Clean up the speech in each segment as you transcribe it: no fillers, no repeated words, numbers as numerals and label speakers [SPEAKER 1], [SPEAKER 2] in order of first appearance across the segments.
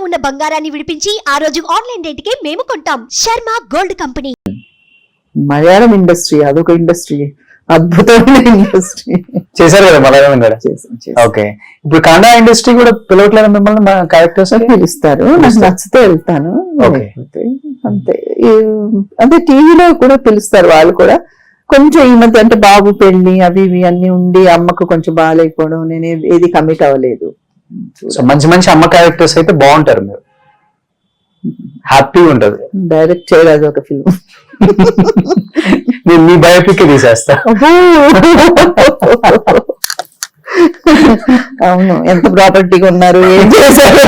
[SPEAKER 1] ఉన్న బంగారాన్ని విడిపించి ఆ రోజు ఆన్లైన్ రేటుకే మేము కొంటాం. Sharma gold company.
[SPEAKER 2] Malayalam industry అదొక ఇండస్ట్రీ, అద్భుతమైన ఇండస్ట్రీ.
[SPEAKER 3] చేశారు కదా మలయాళం కూడా. ఓకే, ఇప్పుడు కన్నడ ఇండస్ట్రీ కూడా పిలవట్లేదు మిమ్మల్ని? మా క్యారెక్టర్స్
[SPEAKER 2] పిలుస్తారు, నాకు నచ్చితే వెళ్తాను. అంతే, అదే టీవీలో కూడా పిలుస్తారు వాళ్ళు కూడా. కొంచెం ఈ మధ్య అంటే బాబు పెళ్లి అవి ఇవి అన్ని ఉండి అమ్మకు కొంచెం బాగాలేకపోవడం, నేను ఏది కమిట్ అవ్వలేదు.
[SPEAKER 3] సో మంచి మంచి అమ్మ క్యారెక్టర్స్ అయితే బాగుంటారు, మీరు హ్యాపీగా ఉంటది.
[SPEAKER 2] డైరెక్ట్ చేయలేదు ఒక ఫిల్మ్,
[SPEAKER 3] నేను మీ బయోపిక్ తీసేస్తా.
[SPEAKER 2] అవును, ఎంత ప్రాపర్టీగా ఉన్నారు, ఏం చేశారు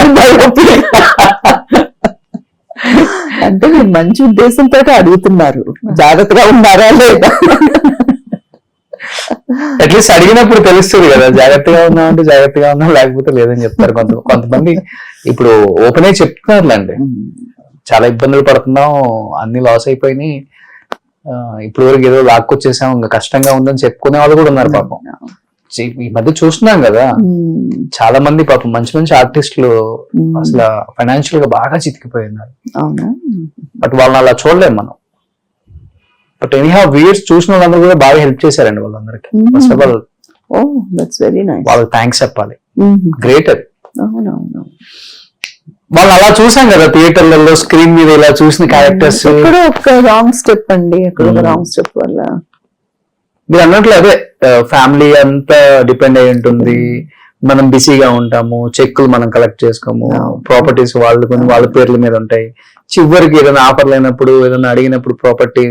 [SPEAKER 2] అంటే మీరు మంచి ఉద్దేశంతో అడుగుతున్నారు, జాగ్రత్తగా ఉన్నారా లేదా.
[SPEAKER 3] అట్లీస్ట్ అడిగినప్పుడు తెలుస్తుంది కదా, జాగ్రత్తగా ఉన్నాం అంటే జాగ్రత్తగా ఉన్నాం, లేకపోతే లేదని చెప్తారు. కొంతమంది ఇప్పుడు ఓపెన్ అయి చెప్తున్నారులేండి, చాలా ఇబ్బందులు పడుతున్నాం, అన్ని లాస్ అయిపోయినాయి, ఇప్పుడు వరకు ఏదో లాక్కొచ్చేసాం, ఇంకా కష్టంగా ఉందని చెప్పుకునే వాళ్ళు కూడా ఉన్నారు పాపం. ఈ మధ్య చూస్తున్నాం కదా, చాలా మంది పాపం మంచి మంచి ఆర్టిస్టులు అసలు ఫైనాన్షియల్ గా బాగా చితికిపోయినారు. బట్ వాళ్ళని అలా చూడలేం మనం. బట్ ఎనీహౌ వీడియోస్ చూసిన వాళ్ళందరూ కూడా బాగా హెల్ప్ చేశారండి వాళ్ళందరికి. ఫస్ట్ ఆఫ్ ఆల్ వాళ్ళకి థ్యాంక్స్ చెప్పాలి, గ్రేట్ అది. వాళ్ళు అలా చూసాం కదా థియేటర్లలో, స్క్రీన్ మీద ఇలా చూసిన క్యారెక్టర్స్.
[SPEAKER 2] ఒక రాంగ్ స్టెప్ అండి, రాంగ్ స్టెప్ వల్ల
[SPEAKER 3] మీరు అన్నట్లు అదే ఫ్యామిలీ అంతా డిపెండ్ అయి ఉంటుంది, మనం బిజీగా ఉంటాము, చెక్కులు మనం కలెక్ట్ చేసుకోము, ప్రాపర్టీస్ వాళ్ళు కొన్ని వాళ్ళ పేర్ల మీద ఉంటాయి. చివరికి ఏదైనా ఆఫర్ లేనప్పుడు, ఏదైనా అడిగినప్పుడు ప్రాపర్టీ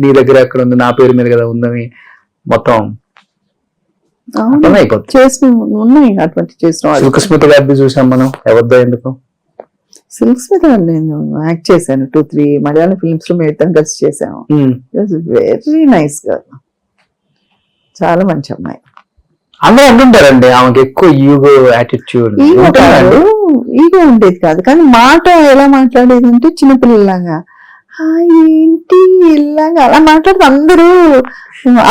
[SPEAKER 3] నీ దగ్గర ఎక్కడ ఉంది, నా పేరు మీద కదా ఉందని మొత్తం
[SPEAKER 2] ఉన్నాయి. అటువంటి
[SPEAKER 3] సిల్క్ గారిది చూసాం మనం, ఎవరిదో ఎందుకు.
[SPEAKER 2] సిల్క్ స్మిత నేను యాక్ట్ చేశాను 2-3 మలయాళం ఫిల్మ్స్ లో మేము కలిసి చేసాము. వెరీ నైస్ గా, చాలా మంచి అమ్మాయి.
[SPEAKER 3] అందరూ అంటుంటారండి ఆమెకి ఎక్కువ ఈగో యాటిట్యూడ్.
[SPEAKER 2] ఈగో ఉండేది కాదు, కానీ మాట ఎలా మాట్లాడేది అంటే చిన్నపిల్లలాగా, ఏంటి ఇలాగా అలా మాట్లాడితే అందరూ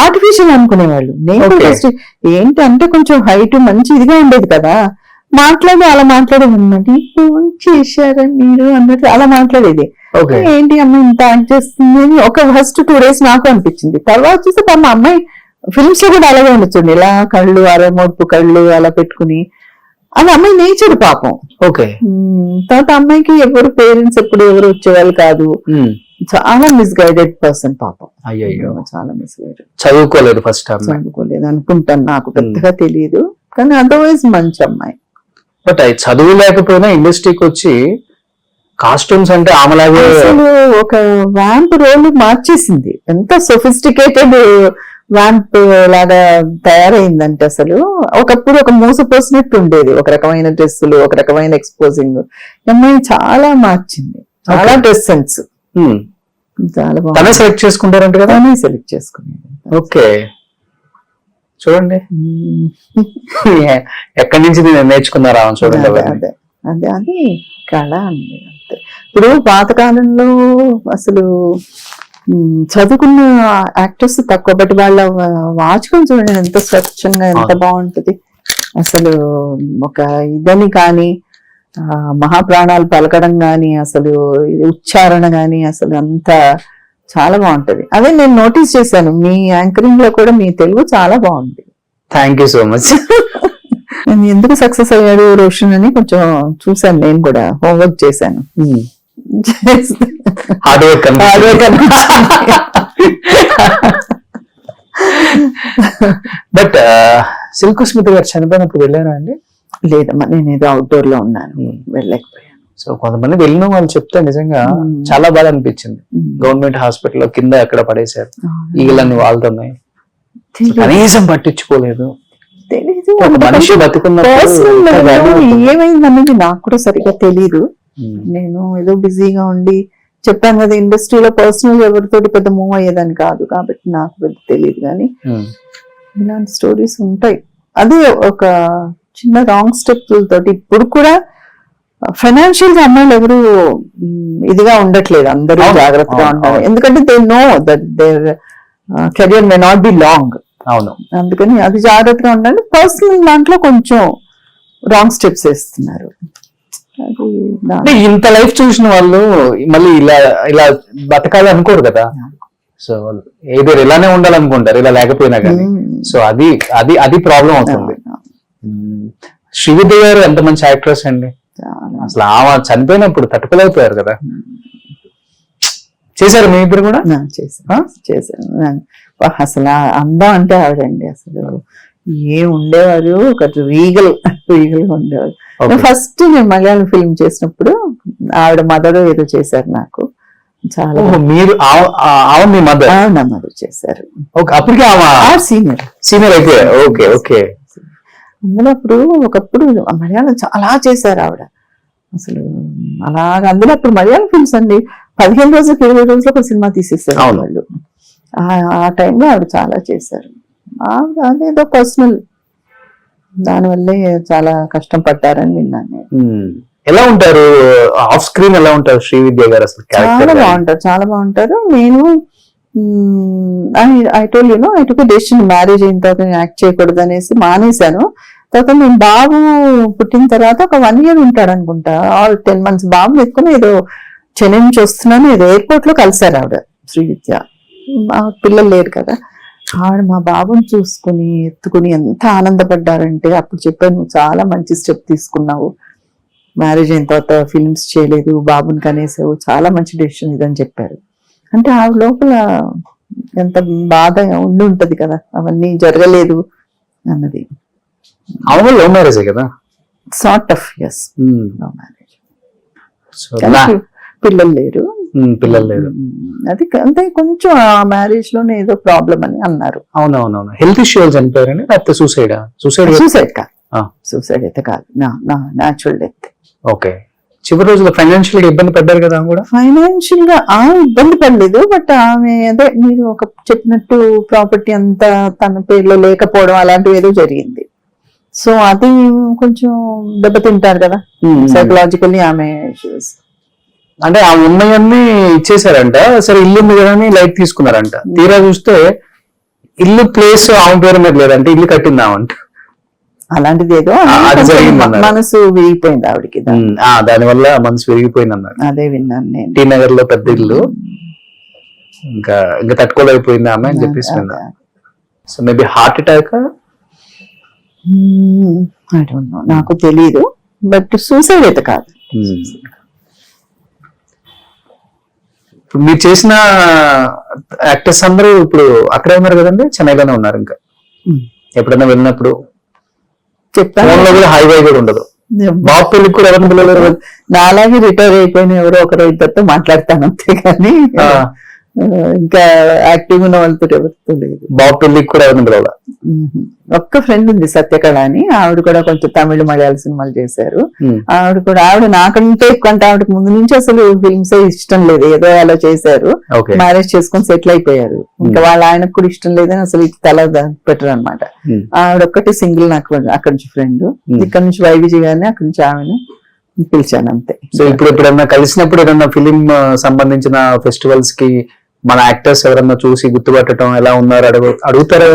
[SPEAKER 2] ఆర్టిఫిషియల్ అనుకునేవాళ్ళు. నేను ఫస్ట్ ఏంటి అంటే కొంచెం హైట్ మంచి ఇదిగా ఉండేది కదా, మాట్లాడి అలా మాట్లాడేది అనమాట. ఫోన్ చేశారా మీరు అన్నట్టు అలా మాట్లాడేది. ఏంటి అమ్మాయి ఇంత యాక్ట్ చేస్తుంది అని ఒక ఫస్ట్ 2 days నాకు అనిపించింది. తర్వాత చూస్తే మా అమ్మాయి ఫిల్మ్స్ లో కూడా అలాగే ఉండొచ్చండి, ఇలా కళ్ళు అరమొడుపు కళ్ళు అలా పెట్టుకుని, అది అమ్మాయి నేచర్ పాపం.
[SPEAKER 3] ఓకే,
[SPEAKER 2] తర్వాత అమ్మాయికి ఎవరు పేరెంట్స్ ఎప్పుడు ఎవరు వచ్చేవాళ్ళు కాదు, చాలా మిస్గైడెడ్ పర్సన్ పాపం.
[SPEAKER 3] అయ్యో,
[SPEAKER 2] చాలా మిస్గైడెడ్.
[SPEAKER 3] చదువుకోలేదు, ఫస్ట్
[SPEAKER 2] చదువుకోలేదు అనుకుంటాను, నాకు పెద్దగా తెలియదు, కానీ అదర్వైజ్ మంచి అమ్మాయి.
[SPEAKER 3] బట్ చదువు లేకపోయినా ఇండస్ట్రీకి వచ్చి కాస్ట్యూమ్స్ అంటే ఆమెలాగే
[SPEAKER 2] అసలు ఒక వ్యాంప్ రోల్ మార్చేసింది. ఎంత సొఫిస్టికేటెడ్ వ్యాంప్ లాగా తయారైందంటే అసలు ఒకప్పుడు ఒక మోసపోసినట్టు ఉండేది, ఒక రకమైన డ్రెస్సులు, ఒక రకమైన ఎక్స్పోజింగ్. అమ్మాయి చాలా మార్చింది, చాలా డ్రెస్ సెన్స్. చాలా
[SPEAKER 3] బాగా సెలెక్ట్ చేసుకుంటారంట కదా,
[SPEAKER 2] సెలెక్ట్ చేసుకునేది.
[SPEAKER 3] ఓకే, చూడండి ఎక్కడి నుంచి నేర్చుకున్నారా చూడండి.
[SPEAKER 2] అదే అదే అది కళ అండి. అంతే, ఇప్పుడు పాతకాలంలో అసలు చదువుకున్న యాక్టర్స్ తక్కువ, బట్ వాళ్ళ వాచకం చూడండి ఎంత స్వచ్ఛంగా, ఎంత బాగుంటది అసలు. ఒక ఇదని కానీ మహాప్రాణాలు పలకడం గాని, అసలు ఉచ్చారణ గాని, అసలు అంత చాలా బాగుంటది. అదే నేను నోటీస్ చేశాను, మీ యాంకరింగ్ లో కూడా మీ తెలుగు చాలా బాగుంది.
[SPEAKER 3] Thank you so much.
[SPEAKER 2] నేను ఎందుకు సక్సెస్ అయ్యాడు రోషన్ అని కొంచెం చూసాను, నేను కూడా హోంవర్క్ చేశాను.
[SPEAKER 3] Hard work. But Silk Smitha గారు చనిపోయినప్పుడు వెళ్ళారా అండి?
[SPEAKER 2] లేదమ్మా, నేను ఏదో అవుట్డోర్ లో ఉన్నాను, వెళ్ళలేకపోయాను.
[SPEAKER 3] సో కొంతమంది వెళ్ళిన వాళ్ళు చెప్తే నిజంగా చాలా బాగా అనిపించింది. గవర్నమెంట్ హాస్పిటల్లో కింద ఎక్కడ పడేశారు, ఈగలన్నీ వాళ్తున్నాయి, కనీసం పట్టించుకోలేదు.
[SPEAKER 2] తెలీదు
[SPEAKER 3] మనిషి
[SPEAKER 2] ఏమైందనేది నాకు కూడా సరిగ్గా తెలీదు. నేను ఏదో బిజీగా ఉండి చెప్పాను కదా, ఇండస్ట్రీలో పర్సనల్ ఎవరితోటి పెద్ద మూవ్ అయ్యేదని కాదు, కాబట్టి నాకు పెద్ద తెలియదు. కానీ ఇలాంటి స్టోరీస్ ఉంటాయి. అదే ఒక చిన్న రాంగ్ స్టెప్ తోటి ఇప్పుడు కూడా ఫైనాన్షియల్ గా అమ్మాయిలు ఎవరు ఇదిగా ఉండట్లేదు, అందరూ జాగ్రత్తగా ఉంటారు. ఎందుకంటే they know that their career may not be long.
[SPEAKER 3] అవును,
[SPEAKER 2] అందుకని అది జాగ్రత్తగా ఉండాలి. పర్సనల్ దాంట్లో కొంచెం రాంగ్ స్టెప్స్ వేస్తున్నారు. అది
[SPEAKER 3] అంటే ఇంత లైఫ్ చూసిన వాళ్ళు మళ్ళీ ఇలా ఇలా బతకాలి అనుకోరు కదా. సో ఏదో ఇలానే ఉండాలనుకుంటారు ఇలా లేకపోయినా కానీ. సో అది అది అది ప్రాబ్లం అవుతుంది. శ్రీవిద్య గారు ఎంత మంచి యాక్ట్రెస్ అండి. అసలు ఆమె చనిపోయినప్పుడు తట్టుకోలేకపోయారు కదా. చేశారు మీ ఇద్దరు కూడా?
[SPEAKER 2] చేశాను. అసలు అందం అంటే ఆవిడండి. అసలు ఉండేవారు ఒక రీగల్ గా ఉండేవారు. ఫస్ట్ నేను మలయాళం ఫిల్మ్ చేసినప్పుడు ఆవిడ మదర్ ఏదో చేశారు నాకు. చాలా
[SPEAKER 3] మీరు మీ మదర్?
[SPEAKER 2] నా మదర్ చేశారు.
[SPEAKER 3] అప్పటికే సీనియర్ అయితే. Okay okay.
[SPEAKER 2] అందులో ఒకప్పుడు మలయాళం చాలా చేశారు ఆవిడ. అసలు అలాగా అందులో అప్పుడు మలయాళం ఫిల్మ్స్ అండి 15 రోజులకు 20 రోజులకు ఒక సినిమా తీసేసారు వాళ్ళు. ఆ టైంలో ఆవిడ చాలా చేశారు. ఆవిడ అదేదో పర్సనల్ దానివల్లే చాలా కష్టం పడ్డారని విన్నాను నేను.
[SPEAKER 3] ఎలా ఉంటారు ఆఫ్ స్క్రీన్? ఎలా ఉంటారు శ్రీవిద్య గారు అసలు?
[SPEAKER 2] చాలా బాగుంటారు. నేను I told you know I took a decision marriage అయిన తర్వాత యాక్ట్ చేయకూడదు అనేసి మానేశాను. తర్వాత నేను బాబు పుట్టిన తర్వాత ఒక 1 year ఉంటాడు అనుకుంటా, 10 months బాబు ఎత్తుకుని ఏదో చెన్నై నుంచి వస్తున్నాను ఏదో ఎయిర్పోర్ట్ లో కలిసారు ఆవిడ శ్రీవిద్య. పిల్లలు లేరు కదా. ఆవిడ మా బాబుని చూసుకుని ఎత్తుకుని ఎంత ఆనందపడ్డారంటే అప్పుడు చెప్పాను, నువ్వు చాలా మంచి స్టెప్ తీసుకున్నావు, మ్యారేజ్ అయిన తర్వాత ఫిల్మ్స్ చేయలేదు, బాబుని కనేసావు, చాలా మంచి డెసిషన్ ఇదని చెప్పారు. అంటే ఆవిడ లోపల ఎంత బాధ ఉండి ఉంటది కదా, అవన్నీ జరగలేదు అన్నది.
[SPEAKER 3] అవును, లవ్ మ్యారేజ్ కదా.
[SPEAKER 2] Sort of yes, love marriage. పిల్లలు లేరు. అది అంటే కొంచెం ఆ మ్యారేజ్ లోనే ఏదో ప్రాబ్లం అని అన్నారు.
[SPEAKER 3] అవునవునవును. హెల్త్ ఇష్యూ చనిపోయారని, లేకపోతే సూసైడ్
[SPEAKER 2] కాదు, సూసైడ్ అయితే కాదు, న్యాచురల్ డెత్.
[SPEAKER 3] ఓకే. చివరి రోజుల్లో ఫైనాన్షియల్ గా ఇబ్బంది పడ్డారు కదా కూడా?
[SPEAKER 2] ఫైనాన్షియల్ గా ఇబ్బంది పడలేదు, బట్ ఆమె అదే మీరు ఒక చెప్పినట్టు ప్రాపర్టీ అంతా తన పేరులో లేకపోవడం అలాంటివి ఏదో జరిగింది. సో అది కొంచెం దెబ్బతింటారు కదా సైకలాజికల్లీ. ఆమె
[SPEAKER 3] అంటే ఆ ఉన్నాయన్నీ ఇచ్చేసారంట. సరే ఇల్లు ఉంది కదా అని లైట్ తీసుకున్నారంట. తీరా చూస్తే ఇల్లు ప్లేస్ ఆమె పేరు మీద లేదంటే ఇల్లు కట్టిందామంట.
[SPEAKER 2] అలాంటిది ఏదో మనసు విరిగిపోయింది ఆవిడకి.
[SPEAKER 3] దాని వల్ల మనసు విరిగిపోయింది అన్నారు.
[SPEAKER 2] అదే విన్నాను నేను.
[SPEAKER 3] టీ నగర్ లో పెద్ద ఇల్లు, ఇంకా తట్టుకోలేకపోయింది ఆమె అని చెప్పేసి విన్నా. So maybe heart attack,
[SPEAKER 2] I don't know, నాకు తెలీదు. బట్ సూసైడ్ అయితే కాదు.
[SPEAKER 3] ఇప్పుడు మీరు చేసిన యాక్టర్స్ అందరూ ఇప్పుడు అక్కడే ఉన్నారు కదండి, చెన్నైలోనే ఉన్నారు. ఇంకా ఎప్పుడైనా వెళ్ళినప్పుడు చెప్పాను కూడా హైవే కూడా ఉండదు. బాబు పెళ్లికి కూడా ఎవరిని పిల్లలు
[SPEAKER 2] నాలాగే రిటైర్ అయిపోయిన ఎవరో ఒకరో ఇద్దరితో మాట్లాడతాను అంతేగాని ఇంకా యాక్టివ్ ఉన్న వాళ్ళతో ఎవరితో లేదు.
[SPEAKER 3] బాబు పెళ్లికి కూడా ఎవరిని పిలవాల.
[SPEAKER 2] ఒక్క ఫ్రెండ్ ఉంది సత్యకళ అని, ఆవిడ కూడా కొంచెం తమిళ మలయాళ సినిమాలు చేశారు. ఆవిడ నాకంటే ఎక్కువ, అంటే ఆవిడకి ముందు నుంచి అసలు ఫిల్మ్స్ ఇష్టం లేదు, ఏదో అలా చేశారు, మ్యారేజ్ చేసుకుని సెటిల్ అయిపోయారు. ఇంకా వాళ్ళ ఆయనకు కూడా ఇష్టం లేదని అసలు తల పెట్టరు అనమాట. ఆవిడ ఒక్కటి సింగిల్ నాకు అక్కడి నుంచి ఫ్రెండ్. ఇక్కడ నుంచి వైవిజీ గారిని, అక్కడి నుంచి ఆమెను పిలిచాను అంతే.
[SPEAKER 3] సో ఇప్పుడు ఎప్పుడన్నా కలిసినప్పుడు ఏదన్నా ఫిలిం సంబంధించిన ఫెస్టివల్స్ కి మన యాక్టర్స్ ఎవరన్నా చూసి గుర్తుపట్టడం, ఎలా ఉన్నారు అడుగుతారా?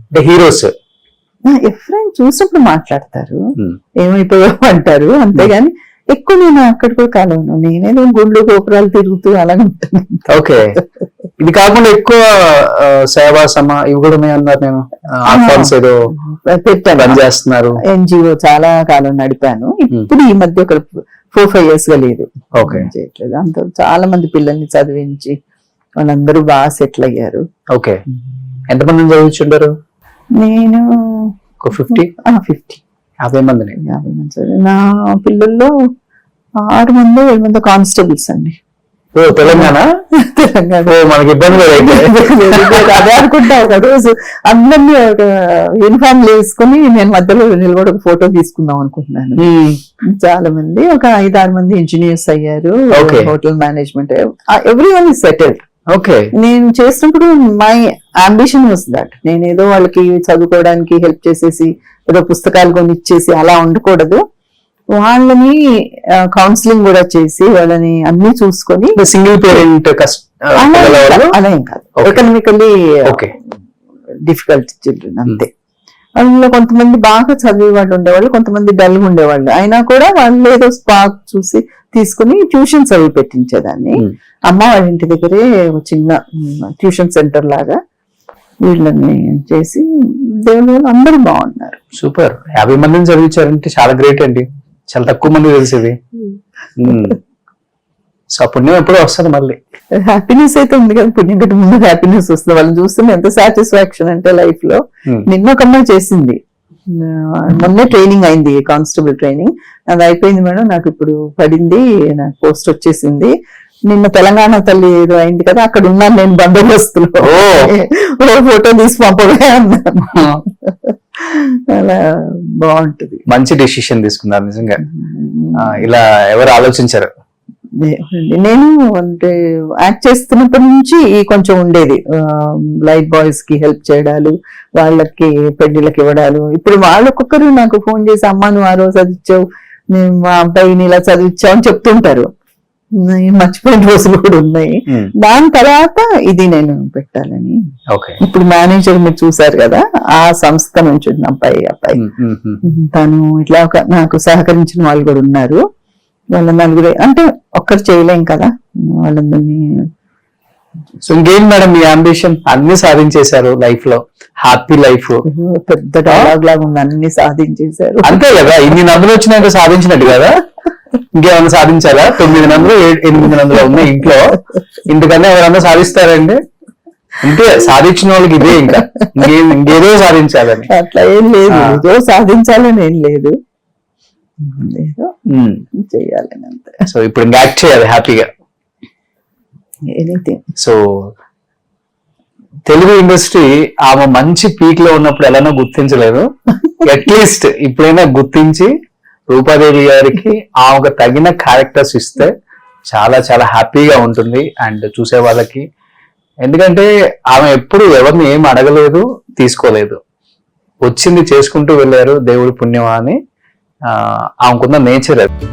[SPEAKER 3] అంటే హీరోస్
[SPEAKER 2] ఎప్పుడైనా చూసినప్పుడు మాట్లాడతారు, ఏమైపోయావు అంటారు, అంతేగాని ఎక్కువ నేను అక్కడ కూడా కాలేను. నేనేదో గుండ్లు గోపురాలు తిరుగుతూ అలాగే ఉంటాను.
[SPEAKER 3] ఓకే. ఇది కాకుండా ఎక్కువ సేవా ఇవి కూడా ఉన్నాయన్నారు. నేను ఏదో పెట్టాను చేస్తున్నారు.
[SPEAKER 2] ఎన్జిఓ చాలా కాలం నడిపాను. ఇప్పుడు ఈ మధ్య ఒక 4-5 years గా లేదు, చేయట్లేదు. అంత చాలా మంది పిల్లల్ని చదివించి వాళ్ళందరూ బాగా సెటిల్ అయ్యారు.
[SPEAKER 3] ఓకే. ఎంతమంది చదివించుంటారు?
[SPEAKER 2] నేను
[SPEAKER 3] 50 మంది.
[SPEAKER 2] నా పిల్లల్లో 6 మంది 7 మంది కానిస్టేబుల్స్ అండి.
[SPEAKER 3] తెలంగాణ మనకి ఇబ్బంది
[SPEAKER 2] అదే అనుకుంటా. ఒక రోజు అందరినీ ఒక యూనిఫామ్ వేసుకుని నేను మధ్యలో నిలబడి ఒక ఫోటో తీసుకుందాం అనుకుంటున్నాను. చాలా మంది, ఒక 5-6 మంది ఇంజనీర్స్ అయ్యారు, hotel management, everyone is settled.
[SPEAKER 3] Okay.
[SPEAKER 2] నేను చేసినప్పుడు మై అంబిషన్ వాస్ దట్, నేను ఏదో వాళ్ళకి చదువుకోవడానికి హెల్ప్ చేసేసి ఏదో పుస్తకాలు కొని ఇచ్చేసి అలా ఉండకూడదు, వాళ్ళని కౌన్సిలింగ్ కూడా చేసి వాళ్ళని అన్ని చూసుకొని.
[SPEAKER 3] సింగిల్ పేరెంట్
[SPEAKER 2] అలా ఏం కాదు, ఎకనామికల్లీ డిఫికల్ట్ చిల్డ్రన్ అంతే. అందులో కొంతమంది బాగా చదివే వాళ్ళు ఉండేవాళ్ళు, కొంతమంది డల్గా ఉండేవాళ్ళు. అయినా కూడా వాళ్ళు ఏదో స్పార్క్ చూసి తీసుకుని ట్యూషన్స్ అవి పెట్టించేదాన్ని. అమ్మ వాళ్ళ ఇంటి దగ్గరే ఒక చిన్న ట్యూషన్ సెంటర్ లాగా వీళ్ళని చేసి దేవుని వల్ల అందరూ బాగున్నారు.
[SPEAKER 3] సూపర్. 50 మందిని చదివించారంటే చాలా గ్రేట్ అండి. చాలా తక్కువ మంది తెలిసేది. సో ఆ పుణ్యం ఎప్పుడో వస్తుంది మళ్ళీ.
[SPEAKER 2] హ్యాపీనెస్ అయితే ఉంది కదా, పుణ్యం కంటే ముందు హ్యాపీనెస్ వస్తుంది. వాళ్ళని చూస్తుంటే ఎంత సాటిస్ఫాక్షన్ అంటే లైఫ్ లో. నిన్న ఒక అమ్మాయి చేసింది, మొన్నే ట్రైనింగ్ అయింది, కానిస్టేబుల్ ట్రైనింగ్. అది అయిపోయింది మేడం, నాకు ఇప్పుడు పడింది, నాకు పోస్ట్ వచ్చేసింది. నిన్న తెలంగాణ తల్లి ఏదో అయింది కదా, అక్కడ ఉన్నాను నేను బందోబస్తులో, ఫోటో తీసి పంపగా అన్నాను. అలా బాగుంటది.
[SPEAKER 3] మంచి డెసిషన్ తీసుకున్నారు నిజంగా. ఇలా ఎవరు ఆలోచించారు?
[SPEAKER 2] నేను అంటే యాక్ట్ చేస్తున్నప్పటి నుంచి కొంచెం ఉండేది, లైట్ బాయ్స్ కి హెల్ప్ చేయడాలు, వాళ్ళకి పెళ్లిళ్ళకి ఇవ్వడాలు. ఇప్పుడు వాళ్ళు ఒక్కొక్కరు నాకు ఫోన్ చేసి అమ్మా నువ్వు ఆ రోజు చదివించావు, మేము మా అబ్బాయిని ఇలా చదివించావు అని చెప్తుంటారు. మర్చిపోయిన రోజులు కూడా ఉన్నాయి. దాని తర్వాత ఇది నేను పెట్టాలని. ఇప్పుడు మేనేజర్ మీరు చూసారు కదా, ఆ సంస్థ నుంచి ఉన్న అబ్బాయి తను ఇట్లా నాకు సహకరించిన వాళ్ళు కూడా ఉన్నారు. వాళ్ళ నలుగురే, అంటే ఒక్కరు చేయలేం కదా వాళ్ళందరినీ.
[SPEAKER 3] సో ఇంకేం మేడం మీ అంబిషన్? అన్ని సాధించేశారు లైఫ్ లో, హ్యాపీ లైఫ్.
[SPEAKER 2] పెద్ద డైలాగ్ లాగా ఉంది, అన్ని సాధించేశారు.
[SPEAKER 3] అంతే కదా, ఇన్ని నందులు వచ్చినాక సాధించినట్టు కదా. ఇంకేమైనా సాధించాలా? 9 నందులు 8 నందులు ఉన్నాయి ఇంట్లో, ఇంటికన్నా ఎవరన్నా సాధిస్తారండి? అంటే సాధించిన వాళ్ళకి ఇదే, ఇంకా ఇంకేదో సాధించాలని
[SPEAKER 2] అట్లా ఏం లేదు, ఏదో సాధించాలని ఏం లేదు, చెయ్యాలని అంతే.
[SPEAKER 3] సో ఇప్పుడు ఇంకా యాక్ట్ చేయాలి హ్యాపీగా.
[SPEAKER 2] ఎనీథింగ్.
[SPEAKER 3] సో తెలుగు ఇండస్ట్రీ ఆమె మంచి పీక్ లో ఉన్నప్పుడు ఎలానో గుర్తించలేదు, అట్లీస్ట్ ఇప్పుడైనా గుర్తించి రూపాదేవి గారికి ఆమెకు తగిన క్యారెక్టర్స్ ఇస్తే చాలా చాలా హ్యాపీగా ఉంటుంది అండ్ చూసే వాళ్ళకి. ఎందుకంటే ఆమె ఎప్పుడు ఎవరిని ఏం అడగలేదు, తీసుకోలేదు, వచ్చింది చేసుకుంటూ వెళ్ళారు, దేవుడి పుణ్యమా అని. ఆమెకున్న నేచర్ అది.